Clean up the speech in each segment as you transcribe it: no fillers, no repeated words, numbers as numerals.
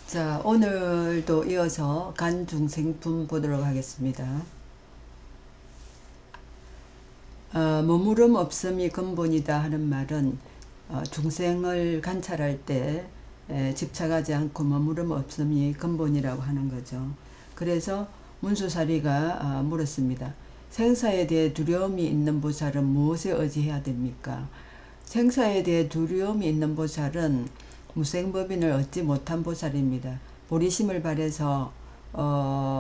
자, 오늘도 이어서 간중생품 보도록 하겠습니다. 머무름 없음이 근본이다 하는 말은 중생을 관찰할 때 집착하지 않고 머무름 없음이 근본이라고 하는 거죠. 그래서 문수사리가 물었습니다. 생사에 대해 두려움이 있는 보살은 무엇에 의지해야 됩니까? 생사에 대해 두려움이 있는 보살은 무생법인을 얻지 못한 보살입니다. 보리심을 발해서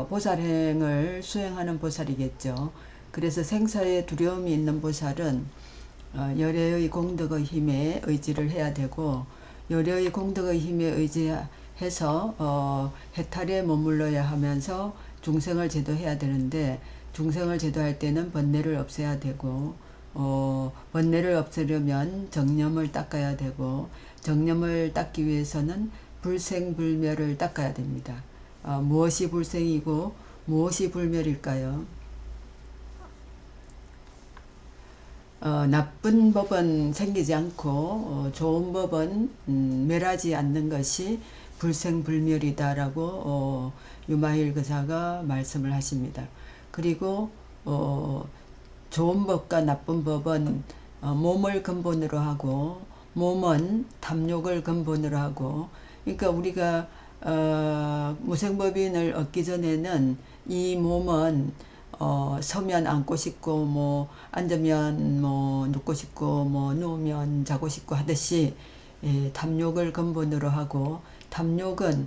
보살행을 수행하는 보살이겠죠. 그래서 생사에 두려움이 있는 보살은 열애의 공덕의 힘에 의지를 해야 되고, 열애의 공덕의 힘에 의지해서 해탈에 머물러야 하면서 중생을 제도해야 되는데, 중생을 제도할 때는 번뇌를 없애야 되고, 번뇌를 없애려면 정념을 닦아야 되고, 정념을 닦기 위해서는 불생불멸을 닦아야 됩니다. 무엇이 불생이고 무엇이 불멸일까요? 나쁜 법은 생기지 않고 좋은 법은 멸하지 않는 것이 불생불멸이다라고 유마일 그사가 말씀을 하십니다. 그리고 좋은 법과 나쁜 법은 몸을 근본으로 하고, 몸은 탐욕을 근본으로 하고, 그러니까 우리가 무생법인을 얻기 전에는 이 몸은 서면 앉고 싶고, 뭐 앉으면 뭐 눕고 싶고, 뭐 누우면 자고 싶고 하듯이 탐욕을 근본으로 하고, 탐욕은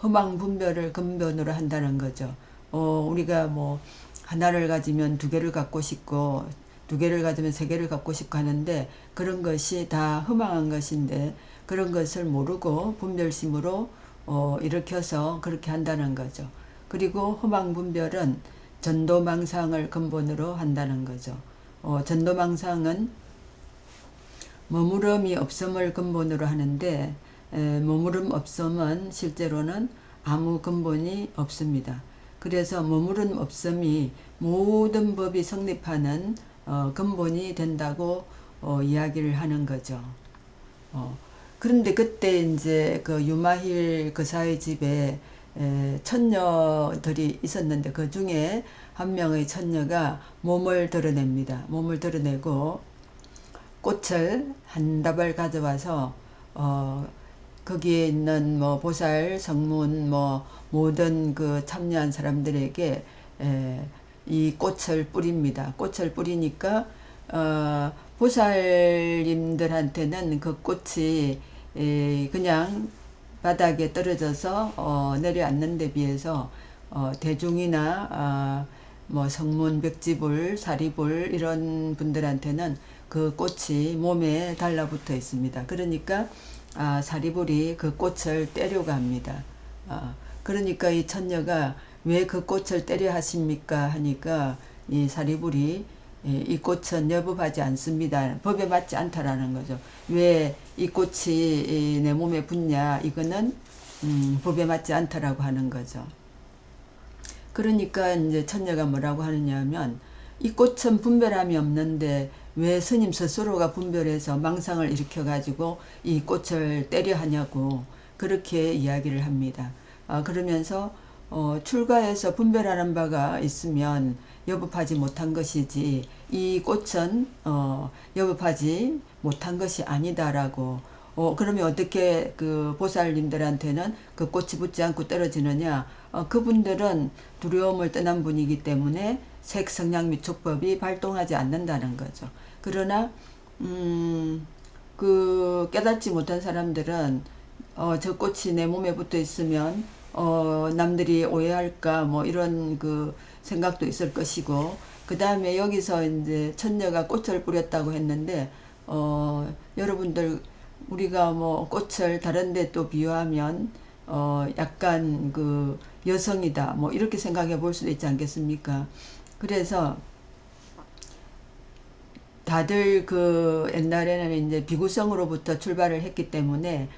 허망 분별을 근본으로 한다는 거죠. 우리가 뭐 하나를 가지면 두 개를 갖고 싶고, 두 개를 가지면 세 개를 갖고 싶고 하는데, 그런 것이 다 허망한 것인데, 그런 것을 모르고 분별심으로 일으켜서 그렇게 한다는 거죠. 그리고 허망 분별은 전도망상을 근본으로 한다는 거죠. 전도망상은 머무름이 없음을 근본으로 하는데, 머무름 없음은 실제로는 아무 근본이 없습니다. 그래서 머무름 없음이 모든 법이 성립하는 근본이 된다고 이야기를 하는 거죠. 그런데 그때 이제 그 유마힐 그사의 집에 처녀들이 있었는데, 그 중에 한 명의 처녀가 몸을 드러냅니다. 몸을 드러내고 꽃을 한 다발 가져와서 거기에 있는 뭐 보살, 성문, 뭐 모든 그 참여한 사람들에게 이 꽃을 뿌립니다. 꽃을 뿌리니까 보살님들한테는 그 꽃이 그냥 바닥에 떨어져서 내려앉는 데 비해서 대중이나 뭐 성문, 벽지불, 사리불 이런 분들한테는 그 꽃이 몸에 달라붙어 있습니다. 그러니까 사리불이 그 꽃을 때려갑니다. 그러니까 이 처녀가 왜 그 꽃을 때려 하십니까 하니까, 이 사리불이 이 꽃은 여법하지 않습니다. 법에 맞지 않다라는 거죠. 왜 이 꽃이 내 몸에 붙냐? 이거는 법에 맞지 않다라고 하는 거죠. 그러니까 이제 처녀가 뭐라고 하느냐 하면, 이 꽃은 분별함이 없는데 왜 스님 스스로가 분별해서 망상을 일으켜 가지고 이 꽃을 때려 하냐고 그렇게 이야기를 합니다. 그러면서 출가해서 분별하는 바가 있으면 여법하지 못한 것이지, 이 꽃은 여법하지 못한 것이 아니다라고. 그러면 어떻게 그 보살님들한테는 그 꽃이 붙지 않고 떨어지느냐? 그분들은 두려움을 떠난 분이기 때문에 색성량 미촉법이 발동하지 않는다는 거죠. 그러나 그 깨닫지 못한 사람들은 저 꽃이 내 몸에 붙어 있으면 남들이 오해할까 뭐 이런 그 생각도 있을 것이고, 그 다음에 여기서 이제 천녀가 꽃을 뿌렸다고 했는데, 여러분들 우리가 뭐 꽃을 다른 데 또 비유하면 약간 그 여성이다 뭐 이렇게 생각해 볼 수도 있지 않겠습니까? 그래서 다들 그 옛날에는 이제 비구성으로부터 출발을 했기 때문에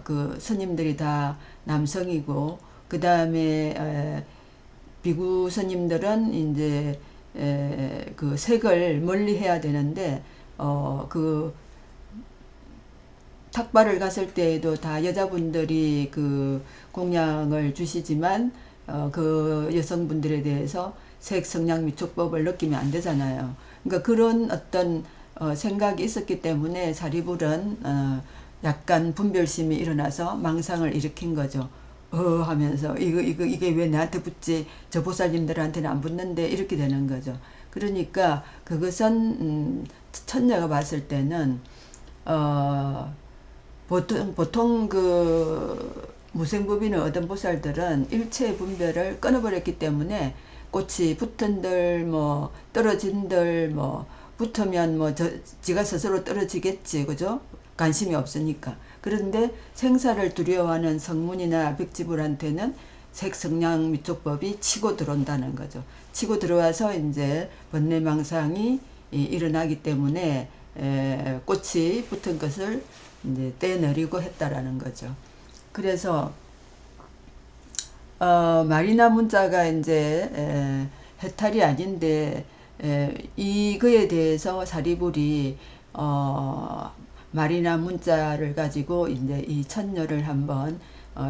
그 스님들이 다 남성이고, 그 다음에 비구 스님들은 이제 그 색을 멀리 해야 되는데 그 탁발을 갔을 때에도 다 여자분들이 그 공약을 주시지만 그 여성분들에 대해서 색성량 미촉법을 느끼면 안 되잖아요. 그러니까 그런 어떤 생각이 있었기 때문에 사리불은 약간 분별심이 일어나서 망상을 일으킨 거죠. 하면서 이게 왜 나한테 붙지? 저 보살님들한테는 안 붙는데 이렇게 되는 거죠. 그러니까 그것은 천녀가 봤을 때는 보통 그 무생법인의 어떤 보살들은 일체 분별을 끊어버렸기 때문에 꽃이 붙은들 뭐 떨어진들 뭐 붙으면 뭐 지가 스스로 떨어지겠지, 그죠? 관심이 없으니까. 그런데 생사를 두려워하는 성문이나 백지불한테는 색성량 미촉법이 치고 들어온다는 거죠. 치고 들어와서 이제 번뇌망상이 일어나기 때문에 꽃이 붙은 것을 이제 떼내리고 했다라는 거죠. 그래서 말이나 문자가 이제 해탈이 아닌데 이거에 대해서 사리불이 말이나 문자를 가지고 이제 이 천녀를 한번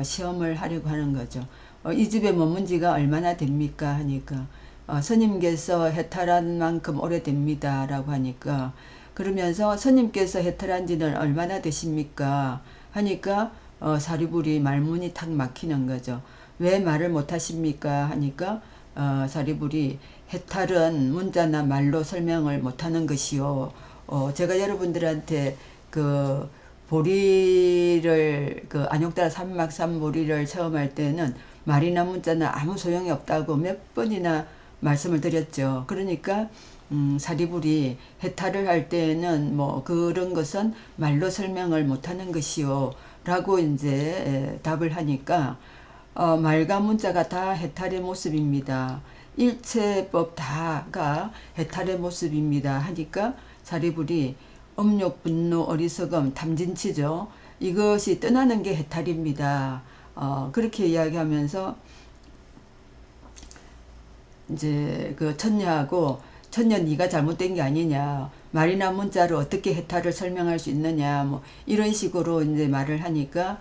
시험을 하려고 하는 거죠. 이 집에 머문 지가 얼마나 됩니까 하니까 스님께서 해탈한 만큼 오래됩니다 라고 하니까, 그러면서 스님께서 해탈한 지는 얼마나 되십니까 하니까 사리불이 말문이 탁 막히는 거죠. 왜 말을 못 하십니까 하니까 사리불이 해탈은 문자나 말로 설명을 못하는 것이요. 제가 여러분들한테 그 보리를 그 안욕달 삼막삼 보리를 처음 할 때는 말이나 문자나 아무 소용이 없다고 몇 번이나 말씀을 드렸죠. 그러니까 사리불이 해탈을 할 때에는 뭐 그런 것은 말로 설명을 못하는 것이요 라고 이제 답을 하니까 말과 문자가 다 해탈의 모습입니다. 일체법 다가 해탈의 모습입니다 하니까 사리불이 음욕, 분노, 어리석음, 탐진치죠. 이것이 떠나는 게 해탈입니다. 그렇게 이야기하면서 이제 그 천녀하고, 천녀 네가 잘못된 게 아니냐, 말이나 문자로 어떻게 해탈을 설명할 수 있느냐, 뭐 이런 식으로 이제 말을 하니까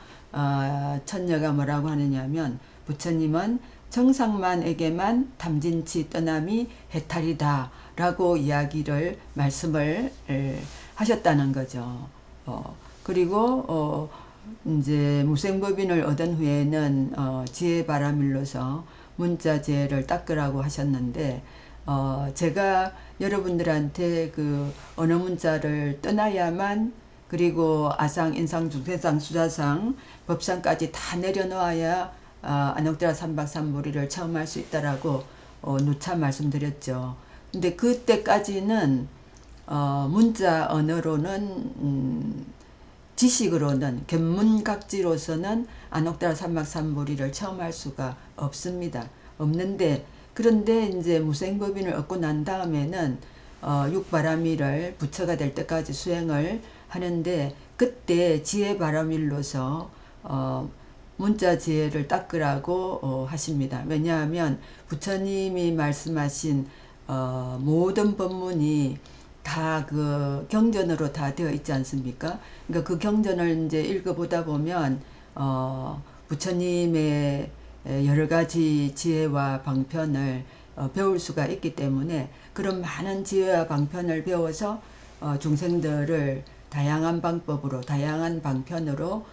천녀가 뭐라고 하느냐면, 부처님은 정상만에게만 탐진치 떠남이 해탈이다 라고 이야기를 말씀을 하셨다는 거죠. 그리고 이제 무생법인을 얻은 후에는 지혜바라밀로서 문자재를 닦으라고 하셨는데, 제가 여러분들한테 그 언어 문자를 떠나야만, 그리고 아상, 인상, 중세상, 수자상, 법상까지 다 내려놓아야 안옥대라 삼박삼보리를 처음 할 수 있다라고 누차 말씀드렸죠. 근데 그때까지는 문자 언어로는 지식으로는 견문각지로서는 안옥달 삼막삼보리를 처음 할 수가 없습니다. 없는데, 그런데 이제 무생법인을 얻고 난 다음에는 육바라밀을 부처가 될 때까지 수행을 하는데, 그때 지혜바라밀로서 문자 지혜를 닦으라고 하십니다. 왜냐하면 부처님이 말씀하신 모든 법문이 다 그 경전으로 다 되어 있지 않습니까? 그러니까 그 경전을 이제 읽어보다 보면 부처님의 여러 가지 지혜와 방편을 배울 수가 있기 때문에, 그런 많은 지혜와 방편을 배워서 중생들을 다양한 방법으로, 다양한 방편으로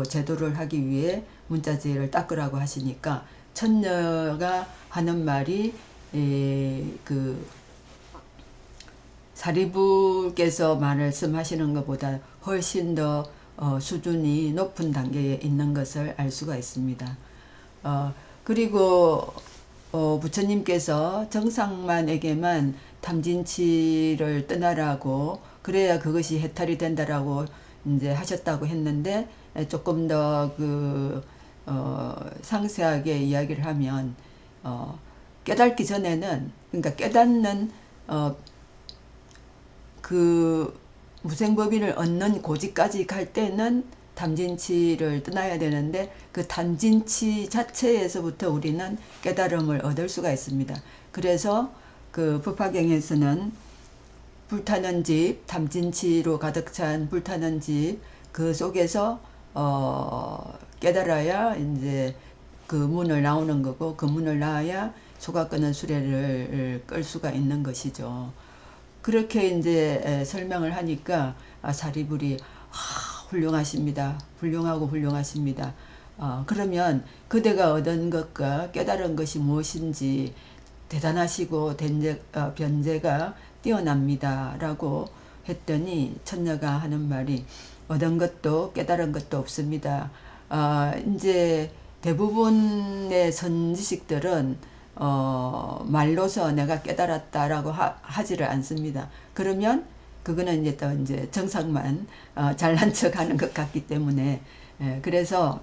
제도를 하기 위해 문자지혜를 닦으라고 하시니까, 천녀가 하는 말이 그 사리불께서 말씀하시는 것보다 훨씬 더 수준이 높은 단계에 있는 것을 알 수가 있습니다. 그리고 부처님께서 정상만에게만 탐진치를 떠나라고, 그래야 그것이 해탈이 된다라고 이제 하셨다고 했는데, 조금 더 상세하게 이야기를 하면 깨닫기 전에는, 그러니까 깨닫는 그 무생법인을 얻는 고지까지 갈 때는 탐진치를 떠나야 되는데, 그 탐진치 자체에서부터 우리는 깨달음을 얻을 수가 있습니다. 그래서 그 법화경에서는 불타는 집, 탐진치로 가득 찬 불타는 집, 그 속에서 깨달아야 이제 그 문을 나오는 거고, 그 문을 나와야 소가 끄는 수레를 끌 수가 있는 것이죠. 그렇게 이제 설명을 하니까 사리불이 훌륭하십니다. 훌륭하고 훌륭하십니다. 그러면 그대가 얻은 것과 깨달은 것이 무엇인지 대단하시고 변제가 뛰어납니다. 라고 했더니 천녀가 하는 말이 얻은 것도 깨달은 것도 없습니다. 이제 대부분의 선지식들은 말로서 내가 깨달았다라고 하지를 않습니다. 그러면 그거는 이제 또 이제 정상만 잘난 척하는 것 같기 때문에 그래서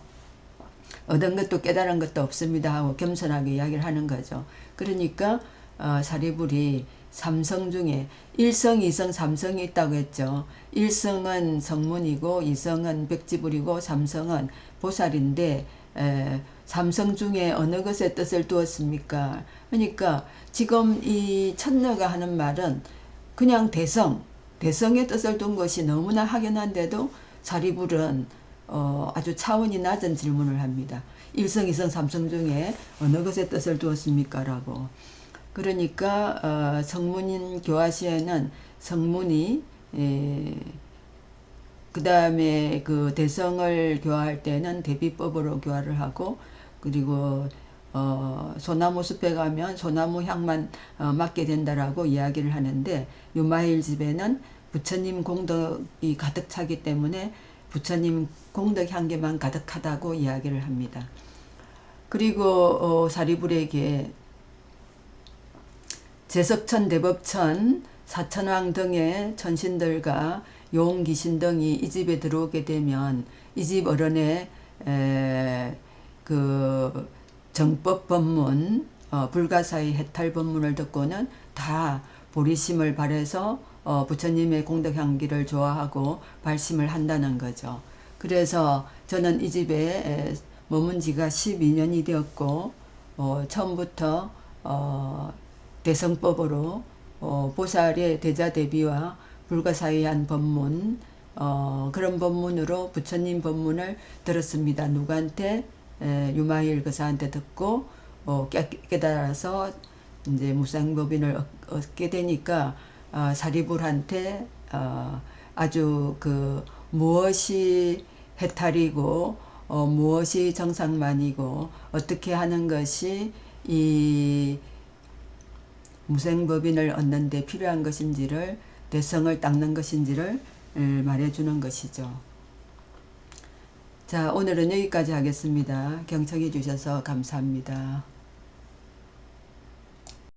얻은 것도 깨달은 것도 없습니다 하고 겸손하게 이야기를 하는 거죠. 그러니까 사리불이 삼성 중에 1성, 2성, 3성이 있다고 했죠. 1성은 성문이고 2성은 백지불이고 3성은 보살인데 3성 중에 어느 것에 뜻을 두었습니까? 그러니까 지금 이 천녀가 하는 말은 그냥 대성의 뜻을 둔 것이 너무나 확연한데도 사리불은 아주 차원이 낮은 질문을 합니다. 1성, 2성, 3성 중에 어느 것에 뜻을 두었습니까? 라고. 그러니까 성문인 교화시에는 성문이 그 다음에 그 대성을 교화할 때는 대비법으로 교화를 하고, 그리고 소나무 숲에 가면 소나무 향만 맡게 된다라고 이야기를 하는데, 유마일 집에는 부처님 공덕이 가득 차기 때문에 부처님 공덕 향기만 가득하다고 이야기를 합니다. 그리고 사리불에게 제석천, 대법천, 사천왕 등의 천신들과 용, 귀신 등이 이 집에 들어오게 되면 이 집 어른의 그 정법 법문, 불가사의 해탈 법문을 듣고는 다 보리심을 발해서 부처님의 공덕 향기를 좋아하고 발심을 한다는 거죠. 그래서 저는 이 집에 머문 지가 12년이 되었고 처음부터 대성법으로 보살의 대자대비와 불가사의한 법문, 그런 법문으로 부처님 법문을 들었습니다. 누구한테? 유마일 거사한테 듣고 깨달아서 이제 무상법인을 얻게 되니까 사리불한테 아주 그 무엇이 해탈이고 무엇이 정상만이고 어떻게 하는 것이 이 무생법인을 얻는 데 필요한 것인지를, 대성을 닦는 것인지를 말해주는 것이죠. 자, 오늘은 여기까지 하겠습니다. 경청해 주셔서 감사합니다.